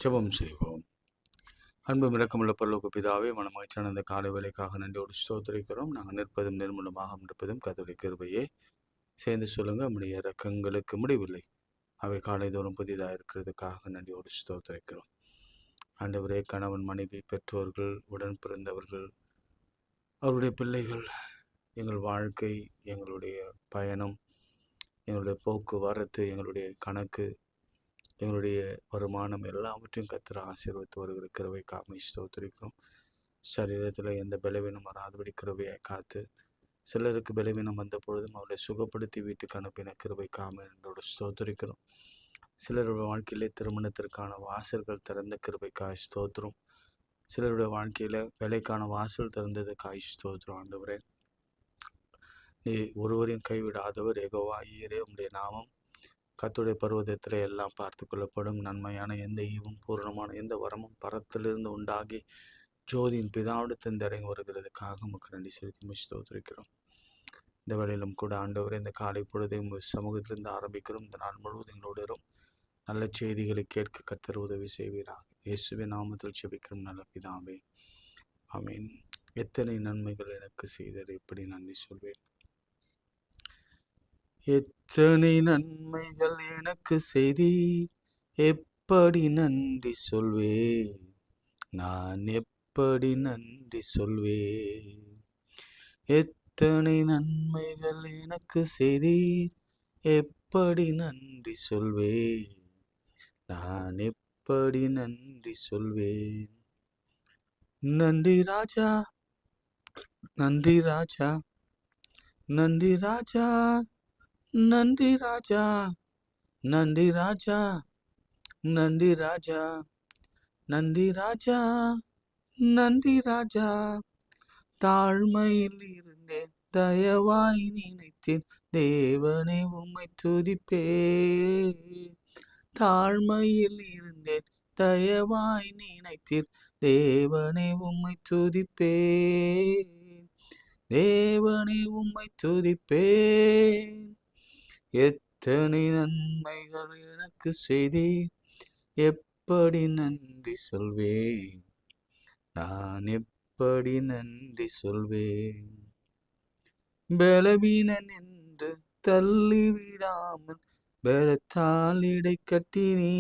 ஜெபம் செய்வோம். அன்பு இரக்கமுள்ள பரலோக பிதாவே, மனமகிழ்ச்சியான இந்த காலை வேளைக்காக நன்றியோடு ஸ்தோத்திரிக்கிறோம். நாங்கள் நிற்பதும் நிர்மூலமாக இருப்பதும் கர்த்தருடைய கிருபையே. சேர்ந்து சொல்லுங்க, நம்முடைய இரக்கங்களுக்கு முடிவில்லை, அவை காலைதோறும் புதிதாக இருக்கிறதுக்காக நன்றியோடு ஸ்தோத்திரிக்கிறோம். ஆண்டவரே, கணவன், மனைவி, பெற்றோர்கள், உடன் பிறந்தவர்கள், அவருடைய பிள்ளைகள், எங்கள் வாழ்க்கை, எங்களுடைய பயணம், எங்களுடைய போக்குவரத்து, எங்களுடைய கணக்கு, எங்களுடைய வருமானம் எல்லாவற்றையும் கர்த்தர் ஆசீர்வதித்து வருகிற கிருபைக்காக ஸ்தோத்திரிக்கிறோம். சரீரத்தில் எந்த பலவீனம் வராதபடி கிருபையை காத்து, சிலருக்கு பலவீனம் வந்த பொழுதும் அவரை சுகப்படுத்தி வீட்டுக்கு அனுப்பின கிருபைக்காக என்னோட ஸ்தோத்திரிக்கிறோம். சிலருடைய வாழ்க்கையிலே திருமணத்திற்கான வாசல்கள் திறந்த கிருபைக்காக ஸ்தோத்திரம். சிலருடைய வாழ்க்கையில் வேலைக்கான வாசல் திறந்ததுக்காக ஸ்தோத்திரம். ஆண்டவரே, நீ ஒருவரையும் கைவிடாதவர் யெகோவா ஈரே. உம்முடைய நாமம் கர்த்தருடைய பர்வதத்தில் எல்லாம் பார்த்து கொள்ளப்படும். நன்மையான எந்த ஈவும் பூரணமான எந்த வரமும் பரத்திலிருந்து உண்டாகி ஜோதியின் பிதாவிடத்திலிருந்து இறங்கி வருகிறதுக்காக உமக்கு நன்றி செலுத்தி ஸ்தோத்திரிக்கிறோம். இந்த வேளையிலும் கூட ஆண்டவரே, இந்த காலை பொழுதை உங்கள் சமூகத்திலிருந்து ஆரம்பிக்கிறோம். இந்த நாள் முழுவதும் எங்களோடு நல்ல செய்திகளை கேட்க கர்த்தர் உதவி செய்வீராக. இயேசுவின் நாமத்தில் ஜெபிக்கிறோம் நல்ல பிதாவே, ஆமென். எத்தனை நன்மைகள் எனக்கு செய்தர், எப்படி நன்றி சொல்வேன். எத்தனை நன்மைகள் எனக்கு செய்தீர், எப்படி நன்றி சொல்வேன், நான் எப்படி நன்றி சொல்வேன். எத்தனை நன்மைகள் எனக்கு செய்தீர், எப்படி நன்றி சொல்வேன், நான் எப்படி நன்றி சொல்வேன். நன்றி ராஜா, நன்றி ராஜா, நன்றி ராஜா, நன்றி ராஜா, நன்றி ராஜா, நன்றி ராஜா, நன்றி ராஜா, நன்றி ராஜா. தாழ்மையில் இருந்தேன், தயவாய் நினைத்தேன், தேவனே உம்மை துதிப்பேன். தாழ்மையில் இருந்தேன், தயவாய் நினைத்தேன், தேவனே உம்மை துதிப்பேன், தேவனே உம்மை துதிப்பேன். எத்தனை நன்மைகள் எனக்கு செய்தீர், எப்படி நன்றி சொல்வேன், நான் எப்படி நன்றி சொல்வேன். பலவீனன் என்று தள்ளிவிடாமல் பலத்தால் இடை கட்டினீ,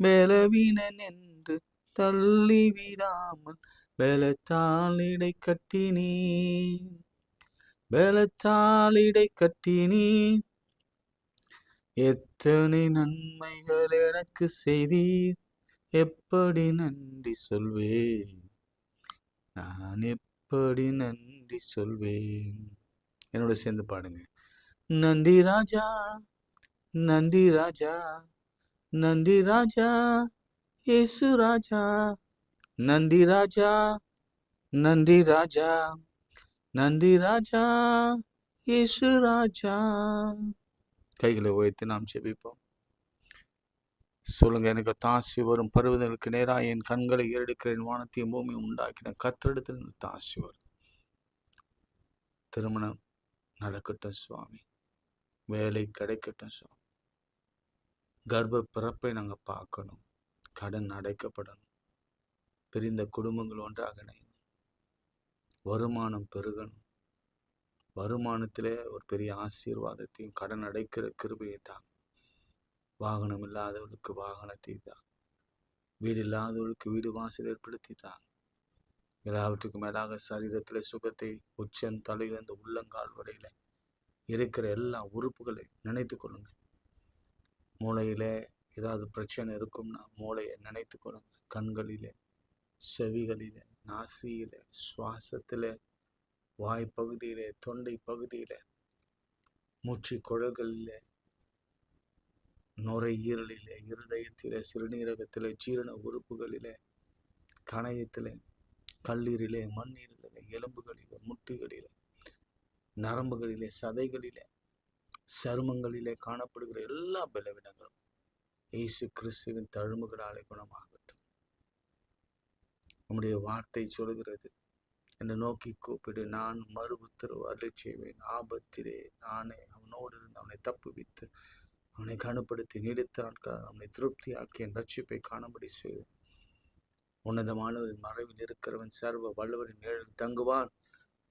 பலவீனன் என்று தள்ளிவிடாமல் பலத்தால் இடை கட்டினீ, பலத்தால் இடை கட்டினீ. எத்தனை நன்மைகள் எனக்கு செய்தீர், எப்படி நன்றி சொல்வேன், நான் எப்படி நன்றி சொல்வேன். என்னோட சேர்ந்து பாடுங்க. நன்றி ராஜா, நன்றி ராஜா, நன்றி ராஜா, இயேசு ராஜா. நன்றி ராஜா, நன்றி ராஜா, நன்றி ராஜா, இயேசு ராஜா. கைகளை உயர்த்தி நாம் ஜெபிப்போம். சொல்லுங்க, எனக்கு தாசி வரும் பருவதற்கு நேராக என் கண்களை ஏறெடுக்கிறேன், வானத்தையும் பூமியும் உண்டாக்கின கர்த்தரிடத்தில் தாசி வரும். திருமணம் நடக்கட்டும் சுவாமி, வேலை கிடைக்கட்டும் சுவாமி, கர்ப்ப பிறப்பை நாங்கள் பார்க்கணும், கடன் அடைக்கப்படணும், பிரிந்த குடும்பங்கள் ஒன்றாக இணையணும், வருமானம் பெருகணும், வருமானத்திலே ஒரு பெரிய ஆசீர்வாதத்தையும் கடன் அடைக்கிற கிருபையை தான், வாகனம் இல்லாதவர்களுக்கு வாகனத்தை தான், வீடு இல்லாதவர்களுக்கு வீடு வாசல் ஏற்படுத்தி தான், எல்லாவற்றுக்கும் மேலாக சரீரத்தில் சுகத்தை உச்சன் தலையிலிருந்து உள்ளங்கால் வரையில இருக்கிற எல்லா உறுப்புகளை நினைத்து கொள்ளுங்க. மூளையிலே ஏதாவது பிரச்சனை இருக்கும்னா மூளையை நினைத்து கொள்ளுங்க. கண்களிலே, செவிகளிலே, நாசியிலே, சுவாசத்திலே, வாய்ப்பகுதியிலே, தொண்டை பகுதியிலே, மூச்சு குழல்களிலே, நுரையீரலிலே, இருதயத்திலே, சிறுநீரகத்திலே, ஜீரண உறுப்புகளிலே, கணையத்திலே, கல்லீரிலே, மண்ணீரிலே, எலும்புகளிலே, முட்டிகளிலே, நரம்புகளிலே, சதைகளிலே, சருமங்களிலே காணப்படுகிற எல்லா பலவீனங்களும் இயேசு கிறிஸ்துவின் தழும்புகளாலே குணமாகட்டும். நம்முடைய வார்த்தை சொல்கிறது, என்னை நோக்கி கூப்பிடு, நான் மறு உத்தரவு அருளி செய்வேன், ஆபத்திலே நானே அவனோடு இருந்து அவனை தப்புவித்து அவனை கனப்படுத்தி நீடித்த நாட்கள் அவனை திருப்தியாக்கி என் ரட்சிப்பை காணும்படி செய்வேன். உன்னதமானவரின் மறைவில் இருக்கிறவன் சர்வ வல்லவரின் நிழலில் தங்குவான்.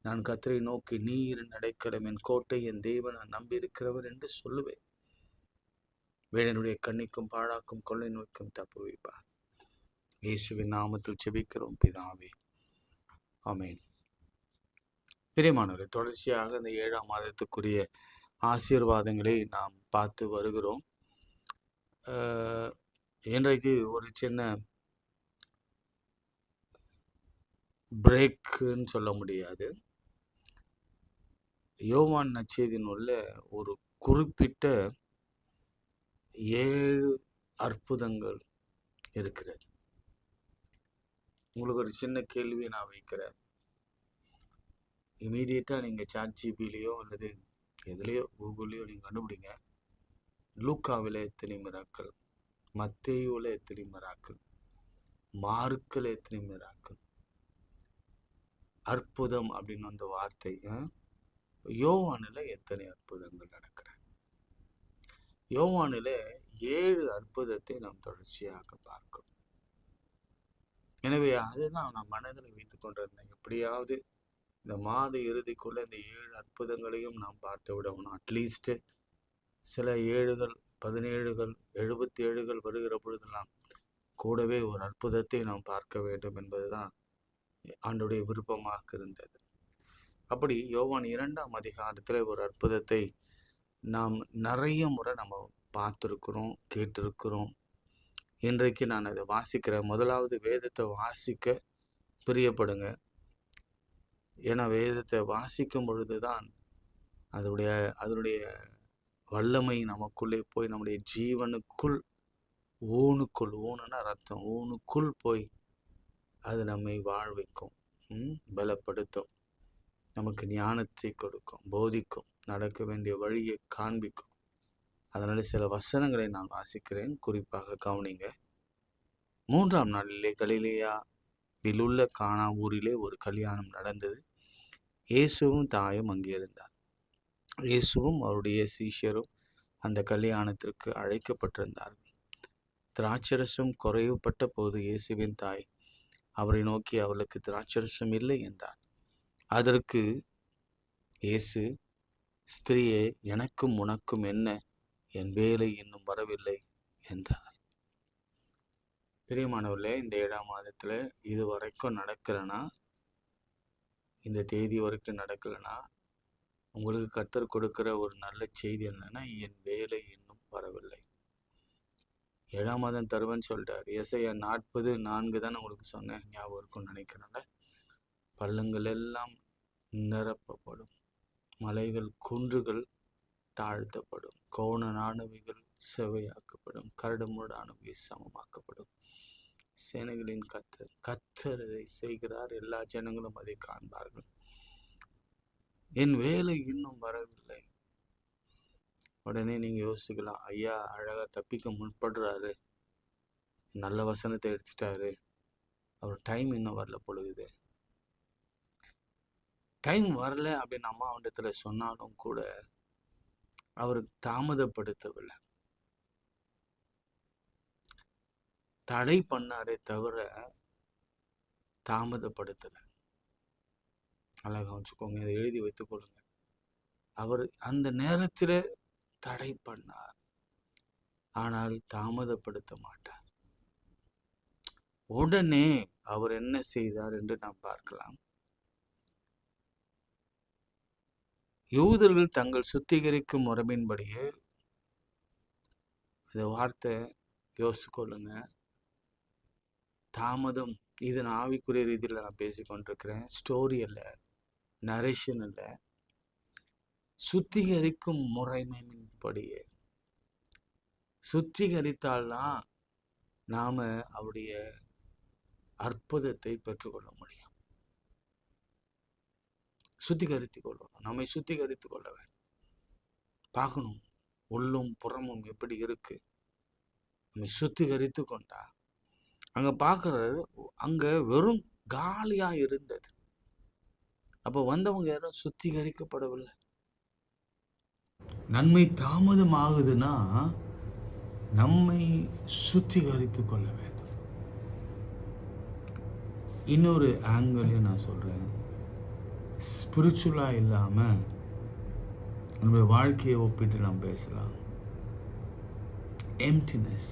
நான் கர்த்தரை நோக்கி நீரின் அடைக்கலம், என் கோட்டை, என் தேவன், நான் நம்பியிருக்கிறவர் என்று சொல்லுவேன். வேடனுடைய கண்ணிக்கும் பாழாக்கும் கொள்ளை நோய்க்கும் தப்பு வைப்பார். இயேசுவின் நாமத்தில் ஜெபிக்கிறோம் பிதாவே, ஆமென். பிரியமானவர்களே, தொடர்ச்சியாக இந்த 7ஆம் மாதத்துக்குரிய ஆசீர்வாதங்களை நாம் பார்த்து வருகிறோம். இன்றைக்கு ஒரு சின்ன பிரேக்குன்னு சொல்ல முடியாது. யோவான் நற்செய்தி நூல்ல ஒரு குறிப்பிட்ட 7 அற்புதங்கள் இருக்கிறது. உங்களுக்கு ஒரு சின்ன கேள்வியை நான் வைக்கிறேன். இமீடியட்டாக நீங்கள் ChatGPTலையோ அல்லது எதுலேயோ கூகுள்லையோ நீங்கள் கண்டுபிடிங்க. லூக்காவில் எத்தனை மிராக்கள், மத்தேயுவில் எத்தனை மிராக்கள், மார்க்கில் எத்தனை மிராக்கள், அற்புதம் அப்படின்னு அந்த வார்த்தை. யோவானில் எத்தனை அற்புதங்கள் நடக்கிற? யோவானில் 7 அற்புதத்தை நாம் தொடர்ச்சியாக பார்க்கிறோம். எனவே அதுதான் நான் மனதில் வைத்து கொண்டிருந்தேன். எப்படியாவது இந்த மாத இறுதிக்குள்ள இந்த 7 அற்புதங்களையும் நாம் பார்த்து விடணும். அட்லீஸ்ட் சில 7கள் 17கள் 77கள் வருகிற பொழுதெல்லாம் கூடவே ஒரு அற்புதத்தை நாம் பார்க்க வேண்டும் என்பதுதான் ஆண்டவருடைய விருப்பமாக இருந்தது. அப்படி யோவான் 2ஆம் அதிகாரத்தில் ஒரு அற்புதத்தை நாம் நிறைய முறை நம்ம பார்த்துருக்குறோம், கேட்டிருக்கிறோம். இன்றைக்கு நான் அதை வாசிக்கிறேன். முதலாவது வேதத்தை வாசிக்க பிரியப்படுங்க. ஏன்னா வேதத்தை வாசிக்கும் பொழுது தான் அதனுடைய வல்லமை நமக்குள்ளே போய் நம்முடைய ஜீவனுக்குள் ஊனுன்னா ரத்தம், ஊனுக்குள் போய் அது நம்மை வாழ்விக்கும், பலப்படுத்தும், நமக்கு ஞானத்தை கொடுக்கும், போதிக்கும், நடக்க வேண்டிய வழியை காண்பிக்கும். அதனால சில வசனங்களை நான் வாசிக்கிறேன், குறிப்பாக கவனிங்க. 3ஆம் நாளிலே கலிலேயாவில் உள்ள கானா ஊரிலே ஒரு கல்யாணம் நடந்தது. இயேசுவும் தாயும் அங்கே இருந்தார். இயேசுவும் அவருடைய சீஷரும் அந்த கல்யாணத்திற்கு அழைக்கப்பட்டிருந்தார்கள். திராட்சரசம் குறைவுபட்ட போது இயேசுவின் தாய் அவரை நோக்கி, அவளுக்கு திராட்சரசம் இல்லை என்றார். அதற்கு இயேசு, ஸ்திரீயே, எனக்கும் உனக்கும் என்ன? என் வேலை இன்னும் வரவில்லை என்றார். பிரியமானவர்களே, இந்த 7ஆம் மாதத்தில் இது வரைக்கும் நடக்கலைன்னா, இந்த தேதி வரைக்கும் நடக்கலைன்னா, உங்களுக்கு கர்த்தர் கொடுக்கிற ஒரு நல்ல செய்தி என்னன்னா, என் வேலை இன்னும் வரவில்லை. 7ஆம் மாதம் தருவேன்னு சொல்லிட்டார். ஏசாயா 40:4 தான் உங்களுக்கு சொன்னேன், ஞாபகம் இருக்கும்னு நினைக்கிறேன்ல. பள்ளங்கள் எல்லாம் நிரப்பப்படும், மலைகள் குன்றுகள் தாழ்த்தப்படும், கோணனானவைகள் செவையாக்கப்படும், கரடுமுரடானவை சமமாக்கப்படும். சேனைகளின் கர்த்தர் இதை செய்கிறார், எல்லா ஜனங்களும் அதை காண்பார்கள். என் வேலை இன்னும் வரவில்லை. உடனே நீங்க யோசிக்கலாம், ஐயா அழகா தப்பிக்க முற்படுறாரு, நல்ல வசனத்தை எடுத்துட்டாரு, அவர் டைம் இன்னும் வரல பொழுது. டைம் வரல அப்படின்னு அம்மாவிடத்துல சொன்னாலும் கூட அவர் தாமதப்படுத்தவில்லை, தடை பண்ணாரே தவிர தாமதப்படுத்தலை. அழகா வச்சுக்கோங்க, இதை எழுதி வைத்துக் கொள்ளுங்க. அவர் அந்த நேரத்தில் தடை பண்ணார், ஆனால் தாமதப்படுத்த மாட்டார். உடனே அவர் என்ன செய்தார் என்று நாம் பார்க்கலாம். யூதர்கள் தங்கள் சுத்திகரிக்கும் முறைமையின்படியே, இந்த வார்த்தை யோசிச்சு கொள்ளுங்க, தாமதம், இது நான் ஆவிக்குரிய ரீதியில் நான் பேசிக்கொண்டிருக்கிறேன், ஸ்டோரி இல்லை, நரேஷன் இல்லை. சுத்திகரிக்கும் முறைமையின்படியே சுத்திகரித்தால்தான் நாம அவருடைய அற்புதத்தை பெற்றுக்கொள்ள முடியும். சுத்திகரித்துக் கொள்ளணும், நம்மை சுத்திகரித்துக் கொள்ள வேண்டும். பார்க்கணும் உள்ளும் புறமும் எப்படி இருக்கு. நம்மை சுத்திகரித்து கொண்டா அங்க பார்க்கறது, அங்க வெறும் காலியா இருந்தது. அப்ப வந்தவங்க யாரும் சுத்திகரிக்கப்படவில்லை. நன்மை தாமதம் ஆகுதுன்னா நம்மை சுத்திகரித்து கொள்ள வேண்டும். இன்னொரு ஆங்கிளையும் நான் சொல்கிறேன், ஸ்பிரிச்சுவலாக இல்லாமல் நம்முடைய வாழ்க்கையை ஒப்பிட்டு நாம் பேசலாம். எம்டினஸ்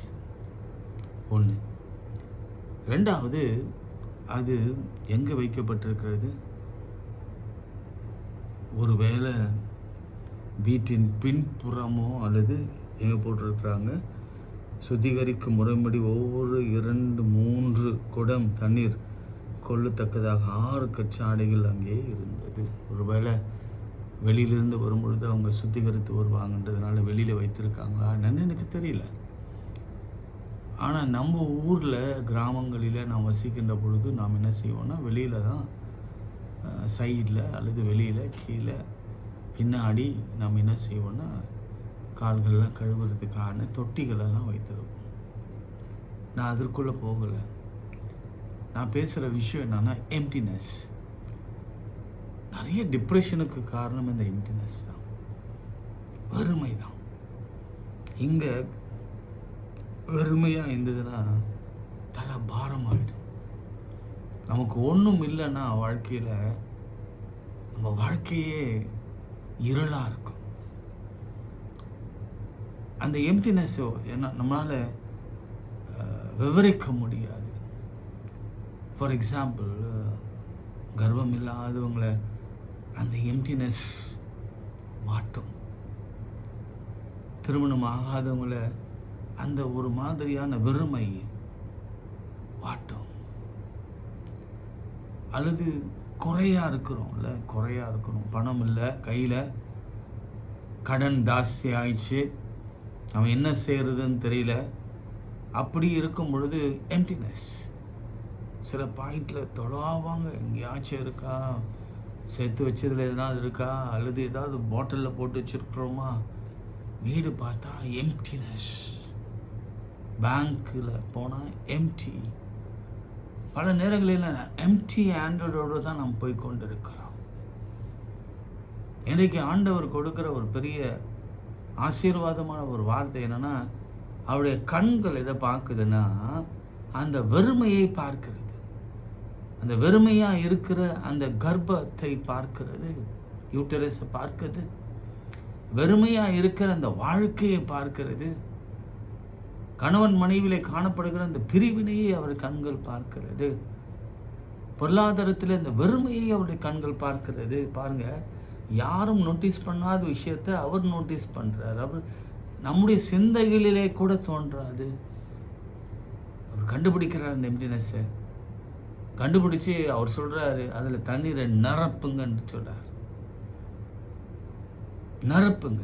ஒன்று. ரெண்டாவது, அது எங்கே வைக்கப்பட்டிருக்கிறது? ஒருவேளை வீட்டின் பின்புறமோ அல்லது எங்கே போட்டிருக்கிறாங்க, சுத்திகரிக்கும் முறைப்படி ஒவ்வொரு 2-3 குடம் தண்ணீர் கொள்ளத்தக்கதாக 6 கச்சாடைகள் அங்கே இருந்தது. ஒருவேளை வெளியிலிருந்து வரும்பொழுது அவங்க சுத்திகரித்து வருவாங்கன்றதுனால வெளியில் வைத்திருக்காங்களா என்னன்னு எனக்கு தெரியல. ஆனால் நம்ம ஊரில் கிராமங்களில் நாம் வசிக்கின்ற பொழுது நாம் என்ன செய்வோம்னா, வெளியில் தான் சைடில் அல்லது வெளியில் கீழே பின்னாடி நாம் என்ன செய்வோம்னா, கால்கள்லாம் கழுவுறதுக்கான தொட்டிகளெல்லாம் வைத்திருப்போம். நான் அதற்குள்ளே போகலை. நான் பேசுகிற விஷயம் என்னன்னா, எம்டினஸ். நிறைய டிப்ரெஷனுக்கு காரணம் இந்த எம்டினஸ் தான், வறுமை தான். இங்கே வெறுமையாக இருந்ததுன்னா தலை பாரமாகிடும். நமக்கு ஒன்றும் இல்லைன்னா வாழ்க்கையில் நம்ம வாழ்க்கையே இருளாக இருக்கும். அந்த எம்டினஸோ என்ன நம்மளால் விவரிக்க முடியாது. ஃபார் எக்ஸாம்பிள், கர்வம் இல்லாதவங்களை அந்த எம்டினஸ் வாட்டும். திருமணம் ஆகாதவங்கள அந்த ஒரு மாதிரியான வெறுமை வாட்டும். அல்லது குறையாக இருக்கிறோம், பணம் இல்லை கையில், கடன் ஜாஸ்தி ஆயிடுச்சு, அவன் என்ன செய்கிறதுன்னு தெரியல. அப்படி இருக்கும் பொழுது எம்டினஸ். சில பாயிண்டில் தொடாவாங்க, எங்கேயாச்சும் இருக்கா, சேர்த்து வச்சதில் எதனாவது இருக்கா, அல்லது ஏதாவது பாட்டிலில் போட்டு வச்சுருக்குறோமா, வீடு பார்த்தா எம்டினஸ். பேங்க்கில் போனால் எம்டி. பல நேரங்களில் எம்டி ஆண்டோடு தான் நாம் போய் கொண்டு இருக்கிறோம். இன்றைக்கு ஆண்டவர் கொடுக்குற ஒரு பெரிய ஆசீர்வாதமான ஒரு வார்த்தை என்னென்னா, அவருடைய கண்கள் எதை பார்க்குதுன்னா, அந்த வெறுமையை பார்க்கிறது. அந்த வெறுமையாக இருக்கிற அந்த கர்ப்பத்தை பார்க்கிறது, யூட்டரஸை பார்க்கிறது. வெறுமையாக இருக்கிற அந்த வாழ்க்கையை பார்க்கிறது. கணவன் மனைவியிலே காணப்படுகிற அந்த பிரிவினையை அவர் கண்கள் பார்க்கிறது. பொருளாதாரத்தில் இந்த வெறுமையை அவருடைய கண்கள் பார்க்கிறது. பாருங்க, யாரும் நோட்டீஸ் பண்ணாத விஷயத்தை அவர் நோட்டீஸ் பண்ணுறார். அவர் நம்முடைய சிந்தைகளிலே கூட தோன்றாது. அவர் கண்டுபிடிக்கிறார் அந்த எம்டினஸை. கண்டுபிடிச்சி அவர் சொல்கிறாரு, அதில் தண்ணீரை நிரப்புங்கன்னு சொல்கிறார். நிரப்புங்க.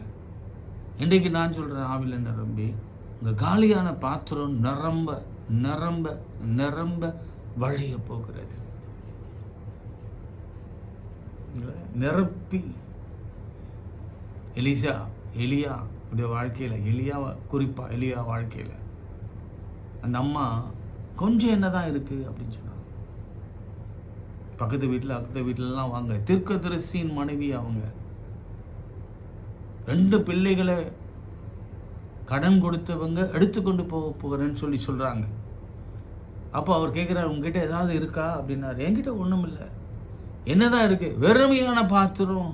இன்றைக்கு நான் சொல்கிறேன், ஆவில நிரம்பி உங்கள் காலியான பாத்திரம் நிரம்ப நிரம்ப நிரம்ப வழிய போகிறது. நிரப்பி எலியா வாழ்க்கையில், குறிப்பாக எலியா வாழ்க்கையில் அந்த அம்மா கொஞ்சம் என்னதான் இருக்குது அப்படின்னு சொன்னாங்க. பக்கத்து வீட்டிலலாம் வாங்க, தீர்க்கதரிசியின் மனைவி அவங்க 2 பிள்ளைகளை கடன் கொடுத்தவங்க எடுத்துக்கொண்டு போகிறேன்னு சொல்கிறாங்க. அப்போ அவர் கேட்குறாரு, உங்ககிட்ட ஏதாவது இருக்கா அப்படின்னாரு. என்கிட்ட ஒன்றும் இல்லை. என்னதான் இருக்குது? வெறுமையான பாத்திரம்.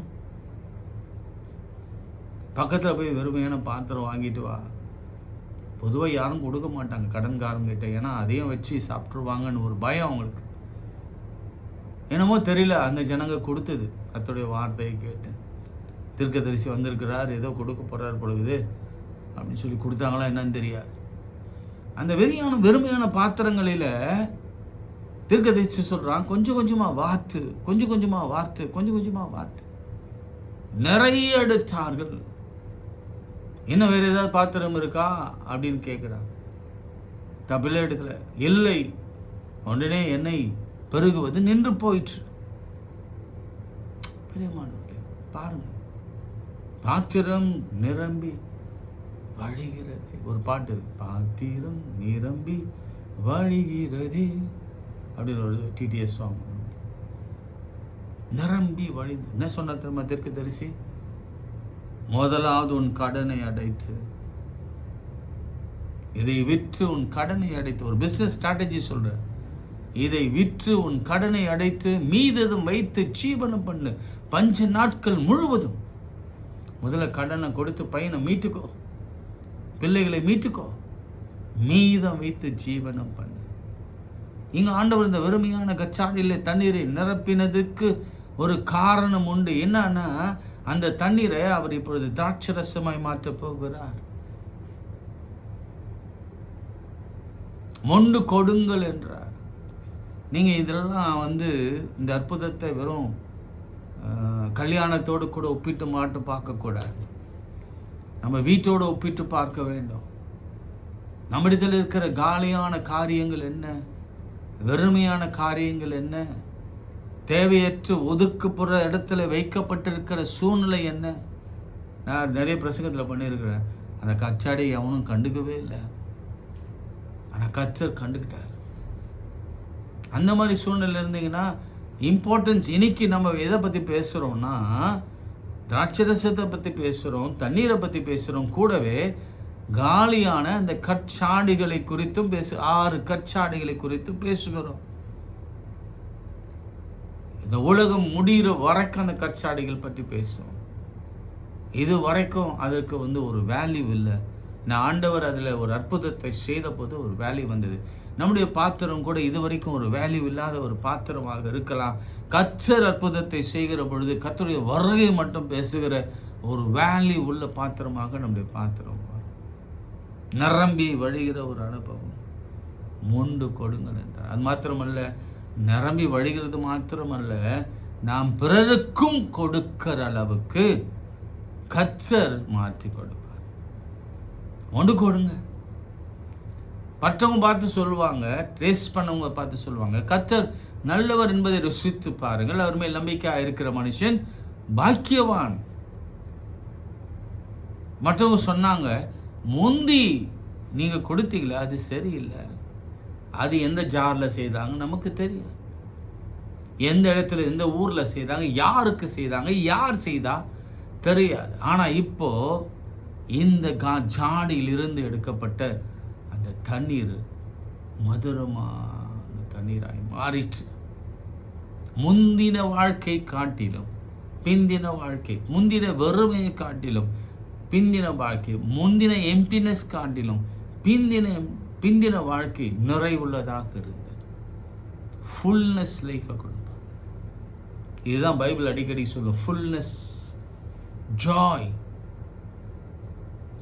பக்கத்தில் போய் வெறுமையான பாத்திரம் வாங்கிட்டு வா. பொதுவாக யாரும் கொடுக்க மாட்டாங்க கடன்காரங்கிட்ட, ஏன்னா அதையும் வச்சு சாப்பிட்ருவாங்கன்னு ஒரு பயம் அவங்களுக்கு. என்னமோ தெரியல, அந்த ஜனங்க கொடுத்தது. கர்த்தருடைய வார்த்தையை கேட்டு தீர்க்கதரிசி வந்திருக்கிறார், ஏதோ கொடுக்க போகிறார் பொழுது அப்படின்னு சொல்லி கொடுத்தாங்களா என்னன்னு தெரியாது. அந்த வெறுமையான பாத்திரங்களில் தீர்க்கதரிசி சொல்கிறான், கொஞ்சம் கொஞ்சமாக வார்த்து நிறைய எடுத்தார்கள். இன்னும் வேறு ஏதாவது பாத்திரம் இருக்கா அப்படின்னு கேட்குறாங்க. டபுள் இடத்துல இல்லை, உடனே எண்ணெய் பெருகுவது நின்று போயிற்று. பிரியமானவர்களே, பாருங்க, பாத்திரம் நிரம்பி வழிகிறது. ஒரு பாட்டு, பாத்திரம் நிரம்பி வழிகிறது அப்படின்னு ஒரு டிடிஎஸ் சாங். நிரம்பி வழிந்து என்ன சொன்ன தெரியுமா தீர்க்கதரிசி? முதலாவது உன் கடனை அடைத்து இதை விற்று உன் கடனை அடைத்து, ஒரு பிசினஸ் ஸ்ட்ராட்டஜி சொல்ற, இதை விற்று உன் கடனை அடைத்து மீததும் வைத்து ஜீவனம் பண்ணு. பஞ்ச நாட்கள் முழுவதும் முதல்ல கடனை கொடுத்து பையனை மீட்டுக்கோ, பிள்ளைகளை மீட்டுக்கோ, மீதம் வைத்து ஜீவனம் பண்ணு. இங்க ஆண்டவர் இந்த வெறுமையான கச்சாடியில தண்ணீரை நிரப்பினதுக்கு ஒரு காரணம் உண்டு. என்னன்னா, அந்த தண்ணீரை அவர் இப்பொழுது திராட்சரசமாய் மாற்ற போகிறார். மொண்டு கொடுங்கள் என்றார். நீங்க இதெல்லாம் இந்த அற்புதத்தை வெறும் கல்யாணத்தோடு கூட ஒப்பிட்டு மட்டும் பார்க்கக்கூடாது. நம்ம வீட்டோடு ஒப்பிட்டு பார்க்க வேண்டும். நம்மிடத்தில் இருக்கிற காலியான காரியங்கள் என்ன, வெறுமையான காரியங்கள் என்ன, தேவையற்ற ஒதுக்குப்புற இடத்துல வைக்கப்பட்டிருக்கிற சூழ்நிலை என்ன. நான் நிறைய பிரசங்கத்தில் பண்ணியிருக்கிறேன். அந்த கச்சாடி அவனும் கண்டுக்கவே இல்லை, ஆனால் கர்த்தர் கண்டுக்கிட்டார். அந்த மாதிரி சூழ்நிலை இருந்தீங்கன்னா இம்பார்ட்டன்ஸ். இன்னைக்கு நம்ம எதை பற்றி பேசுகிறோம்னா, திராட்சரசத்தை பற்றி பேசுகிறோம், தண்ணீரை பற்றி பேசுகிறோம், கூடவே காலியான அந்த கற்சாடிகளை குறித்தும் 6 கற்சாடிகளை குறித்தும் பேசுகிறோம். இந்த உலகம் முடிகிற வரைக்கும் அந்த கற்சாடிகள் பற்றி பேசும். இது வரைக்கும் அதற்கு ஒரு வேல்யூ இல்லை. நான் ஆண்டவர் அதில் ஒரு அற்புதத்தை செய்த போது ஒரு வேல்யூ வந்தது. நம்முடைய பாத்திரம் கூட இது வரைக்கும் ஒரு வேல்யூ இல்லாத ஒரு பாத்திரமாக இருக்கலாம். கர்த்தர் அற்புதத்தை செய்கிற பொழுது கர்த்தருடைய வருகை மட்டும் பேசுகிற ஒரு வேல்யூ உள்ள பாத்திரமாக நம்முடைய பாத்திரம் நிரம்பி வழிகிற ஒரு அனுபவம். மொண்டு கொடுங்கள் என்றார். அது மாத்திரமல்ல, நிரம்பி வழிகிறது மாத்திரமல்ல, நாம் பிறருக்கும் கொடுக்கிற அளவுக்கு கர்த்தர் மாற்றி கொடுப்பார். மொண்டு கொடுங்க. மற்றவங்க பார்த்து சொல்லுவாங்க, டேஸ்ட் பண்ணவங்க பார்த்து சொல்லுவாங்க, கர்த்தர் நல்லவர் என்பதை ருசித்து பாருங்கள், அவர் மேல் நம்பிக்கையாக இருக்கிற மனுஷன் பாக்கியவான். மற்றவங்க சொன்னாங்க, முந்தி நீங்க கொடுத்தீங்களா, அது சரியில்லை, அது எந்த ஜார்ல செய்தாங்க நமக்கு தெரியும், எந்த இடத்துல எந்த ஊர்ல செய்தாங்க, யாருக்கு செய்தாங்க, யார் செய்தா தெரியாது. ஆனா இப்போ இந்த ஜாடியில் இருந்து எடுக்கப்பட்ட அந்த தண்ணீர் மதுரமான தண்ணீராய் மாறிற்று. முந்தின வாழ்க்கை காட்டிலும் பிந்தின வாழ்க்கை, முந்தின வெறுமையை காட்டிலும் பிந்தின வாழ்க்கை, முந்தின எம்டினஸ் காட்டிலும் பிந்தின வாழ்க்கை நிறைவுள்ளதாக இருந்தது. ஃபுல்னஸ் லைஃபை கொடுப்பார். இதுதான் பைபிள் அடிக்கடி சொல்லும், ஃபுல்னஸ், ஜாய்,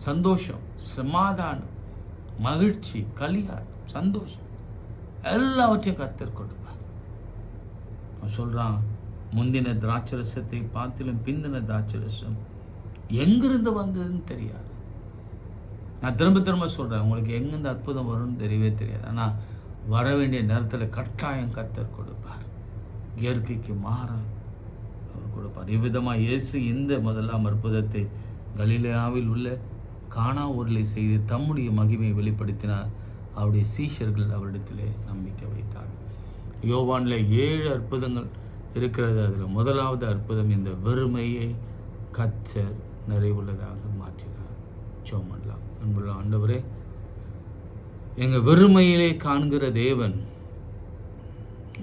சந்தோஷம், சமாதானம், மகிழ்ச்சி, கலியாட்டம், சந்தோஷம், எல்லாவற்றையும் கர்த்தர் கொடுப்பார். சொல்றான், முந்தின திராட்சரசத்தை பார்த்திலும் பிந்தின திராட்சரசம் எங்கிருந்து வந்ததுன்னு தெரியாது. நான் திரும்ப சொல்றேன், உங்களுக்கு எங்கிருந்து அற்புதம் வரும்னு தெரியவே தெரியாது. ஆனால் வர வேண்டிய நேரத்தில் கட்டாயம் கர்த்தர் கொடுப்பார். இயற்கைக்கு மாறா அவர் கொடுப்பார். இவ்விதமாக இயேசு இந்த முதலாம் அற்புதத்தை கலிலேயாவில் உள்ள கானா ஊரில் செய்து தம்முடைய மகிமையை வெளிப்படுத்தினார். அவருடைய சீஷர்கள் அவரிடத்திலே நம்பிக்கை வைத்தார். யோவானில் 7 அற்புதங்கள் இருக்கிறது. அதில் முதலாவது அற்புதம் இந்த வெறுமையை கர்த்தர் நிறைவுள்ளதாக மாற்றினார். ஜெபம் பண்ணலாம். அன்புள்ள ஆண்டவரே, எங்கள் வெறுமையிலே காண்கிற தேவன்,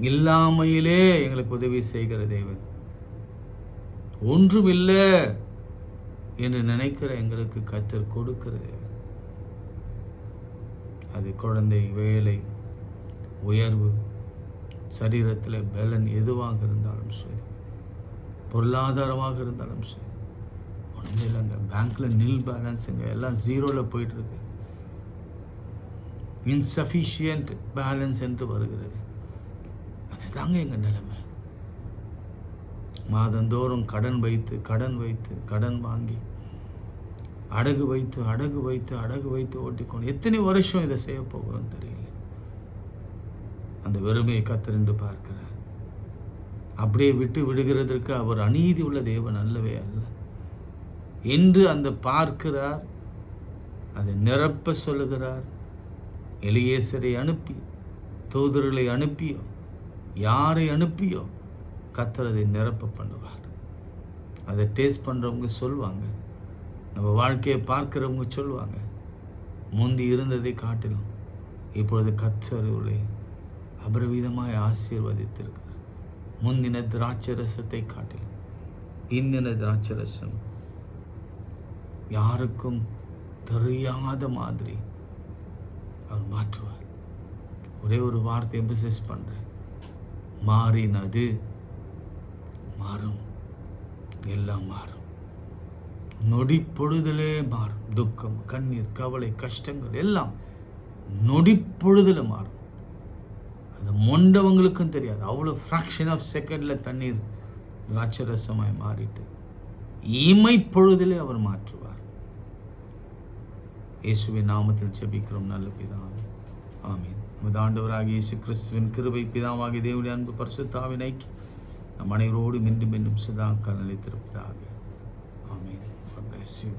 இல்லாமையிலே எங்களுக்கு உதவி செய்கிற தேவன், ஒன்றுமில்லை என்று நினைக்கிற எங்களுக்கு கர்த்தர் கொடுக்கிற தேவன். அது குழந்தை, வேலை, உயர்வு, சரீரத்தில் பலன் எதுவாக இருந்தாலும் சரி, பொருளாதாரமாக இருந்தாலும் சரி, ஒன்றுமே இல்லைங்க. பேங்க்கில் நில் பேலன்ஸுங்க, எல்லாம் 0ல் போயிட்டுருக்கு. இன்சஃபிஷியன்ட் பேலன்ஸ் என்று வருகிறது. அதுதாங்க எங்கள் நிலைமை. மாதந்தோறும் கடன் வைத்து கடன் வாங்கி அடகு வைத்து ஓட்டிக்கொண்டு எத்தனை வருஷம் இதை செய்ய போகிறோம் தெரியல. அந்த வெறுமையை கர்த்தர் என்று பார்க்கிறார். அப்படியே விட்டு விடுகிறதற்கு அவர் அநீதி உள்ள தேவன் அல்லவே அல்ல என்று அந்த பார்க்கிறார். அதை நிரப்ப சொல்லுகிறார். எலியேசரை அனுப்பி, தூதர்களை அனுப்பியோ, யாரை அனுப்பியோ கர்த்தர் அதை நிரப்ப பண்ணுவார். அதை டேஸ்ட் பண்ணுறவங்க சொல்லுவாங்க, நம்ம வாழ்க்கையை பார்க்குறவங்க சொல்லுவாங்க, முந்தி இருந்ததை காட்டிலும் இப்பொழுது கர்த்தருளே அபரிவிதமாய் ஆசீர்வதித்திருக்கிறார். முந்தின திராட்சரசத்தை காட்டிலும் பிந்தின திராட்சரசம் யாருக்கும் தெரியாத மாதிரி அவர் மாற்றுவார். ஒரே ஒரு வார்த்தை எம்பசைஸ் பண்றேன், மாறினது மாறும், எல்லாம் மாறும். நொடி பொழுதிலே மாறும். துக்கம், கண்ணீர், கவலை, கஷ்டங்கள் எல்லாம் நொடி பொழுதுல மாறும். அது மொண்டவங்களுக்கும் தெரியாது. அவ்வளோ ஃப்ராக்ஷன் ஆஃப் செகண்ட்ல தண்ணீர் திராட்சரசமாய் மாறிட்டு இமை பொழுதிலே அவர் மாற்றுவார். இயேசுவின் நாமத்தில் ஜெபிக்கிறோம் நல்ல பிதாவே, ஆமென். நமது ஆண்டவராகிய இயேசு கிறிஸ்துவின் கிருபை, பிதாவாகிய தேவனுடைய அன்பு, பரிசுத்த ஆவியின் ஐக்கியம் நம் அனைவரோடு மீண்டும் மீண்டும் சதா காலம் நிலைத்திருப்பதாக. ஆமென். God bless you.